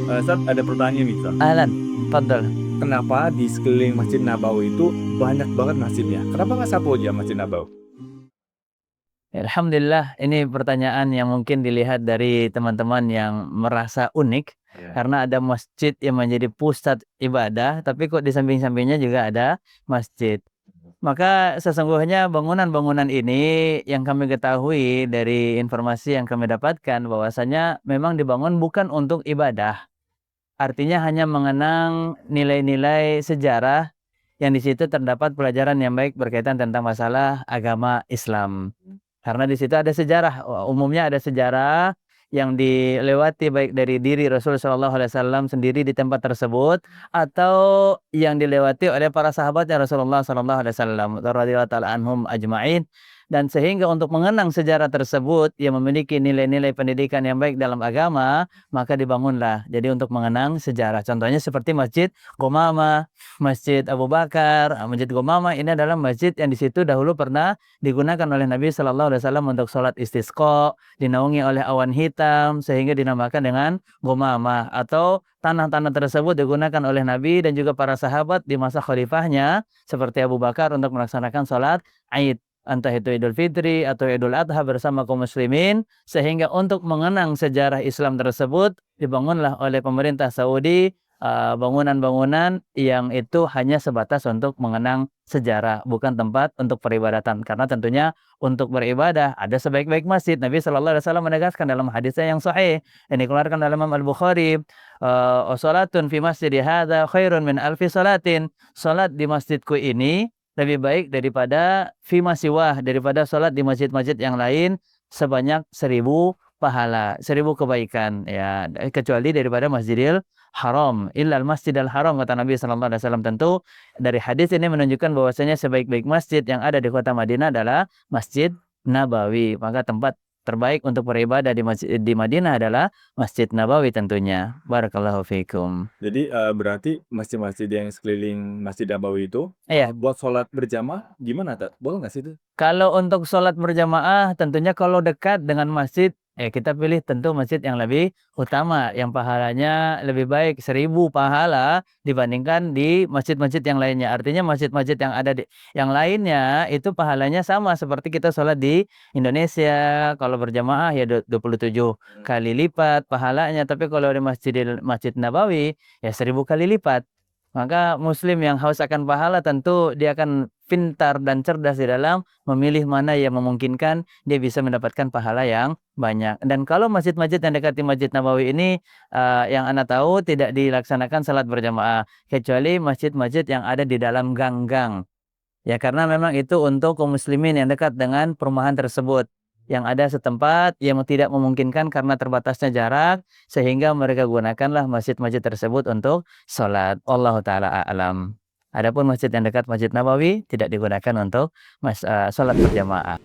Ustaz, ada pertanyaan nih, Ustaz. Ahlan, tfaddal. Kenapa di sekeliling Masjid Nabawi itu banyak banget masjidnya? Kenapa nggak satu aja Masjid Nabawi? Alhamdulillah, ini pertanyaan yang mungkin dilihat dari teman-teman yang merasa unik, Ya. karena ada masjid yang menjadi pusat ibadah, tapi kok di samping-sampingnya juga ada masjid. Maka sesungguhnya bangunan-bangunan ini yang kami ketahui dari informasi yang kami dapatkan bahwasanya memang dibangun bukan untuk ibadah. Artinya hanya mengenang nilai-nilai sejarah yang di situ terdapat pelajaran yang baik berkaitan tentang masalah agama Islam. Karena di situ ada sejarah, umumnya ada sejarah yang dilewati baik dari diri Rasul Shallallahu Alaihi Wasallam sendiri di tempat tersebut atau yang dilewati oleh para sahabatnya Rasulullah Shallallahu Alaihi Wasallam radhiyallahu taala anhum ajma'in, dan sehingga untuk mengenang sejarah tersebut yang memiliki nilai-nilai pendidikan yang baik dalam agama, maka dibangunlah jadi untuk mengenang sejarah. Contohnya seperti Masjid Qomamah, Masjid Abu Bakar. Masjid Qomamah ini adalah masjid yang di situ dahulu pernah digunakan oleh Nabi Shallallahu Alaihi Wasallam untuk sholat istisqa, dinaungi oleh awan hitam sehingga dinamakan dengan Qomamah. Atau tanah-tanah tersebut digunakan oleh Nabi dan juga para sahabat di masa khalifahnya seperti Abu Bakar untuk melaksanakan sholat Aid, entah itu Idul Fitri atau Idul Adha bersama kaum muslimin, sehingga untuk mengenang sejarah Islam tersebut dibangunlah oleh pemerintah Saudi bangunan-bangunan yang itu hanya sebatas untuk mengenang sejarah, bukan tempat untuk peribadatan. Karena tentunya untuk beribadah ada sebaik-baik masjid. Nabi Shallallahu Alaihi Wasallam menegaskan dalam hadisnya yang sahih yang dikeluarkan oleh Imam Al Bukhari, "Salatun fi masjidi hadza khairun min alfi salatin." Salat di masjidku ini lebih baik daripada fima siwah, daripada sholat di masjid-masjid yang lain sebanyak 1000 pahala, 1000 kebaikan, ya, kecuali daripada Masjidil Haram, illal Masjidil Haram, kata Nabi sallallahu alaihi wasallam. Tentu dari hadis ini menunjukkan bahwasanya sebaik-baik masjid yang ada di kota Madinah adalah Masjid Nabawi. Maka tempat terbaik untuk beribadah di Madinah adalah Masjid Nabawi tentunya. Barakallahu fiikum. Jadi berarti masjid-masjid yang sekeliling Masjid Nabawi itu Iya. buat sholat berjamaah gimana, Ustaz? Boleh nggak sih itu? Kalau untuk sholat berjamaah, tentunya kalau dekat dengan masjid, kita pilih tentu masjid yang lebih utama, yang pahalanya lebih baik 1000 pahala dibandingkan di masjid-masjid yang lainnya. Artinya masjid-masjid yang ada di yang lainnya itu pahalanya sama seperti kita sholat di Indonesia. Kalau berjamaah ya 27 kali lipat pahalanya, tapi kalau di Masjid Nabawi ya 1000 kali lipat. Maka muslim yang haus akan pahala tentu dia akan pintar dan cerdas di dalam memilih mana yang memungkinkan dia bisa mendapatkan pahala yang banyak. Dan kalau masjid-masjid yang dekat di Masjid Nabawi ini yang Anda tahu tidak dilaksanakan salat berjamaah kecuali masjid-masjid yang ada di dalam gang-gang. Ya, karena memang itu untuk kaum muslimin yang dekat dengan perumahan tersebut, yang ada setempat yang tidak memungkinkan karena terbatasnya jarak, sehingga mereka gunakanlah masjid-masjid tersebut untuk sholat. Wallahu taala a'lam. Adapun masjid yang dekat Masjid Nabawi tidak digunakan untuk sholat berjamaah.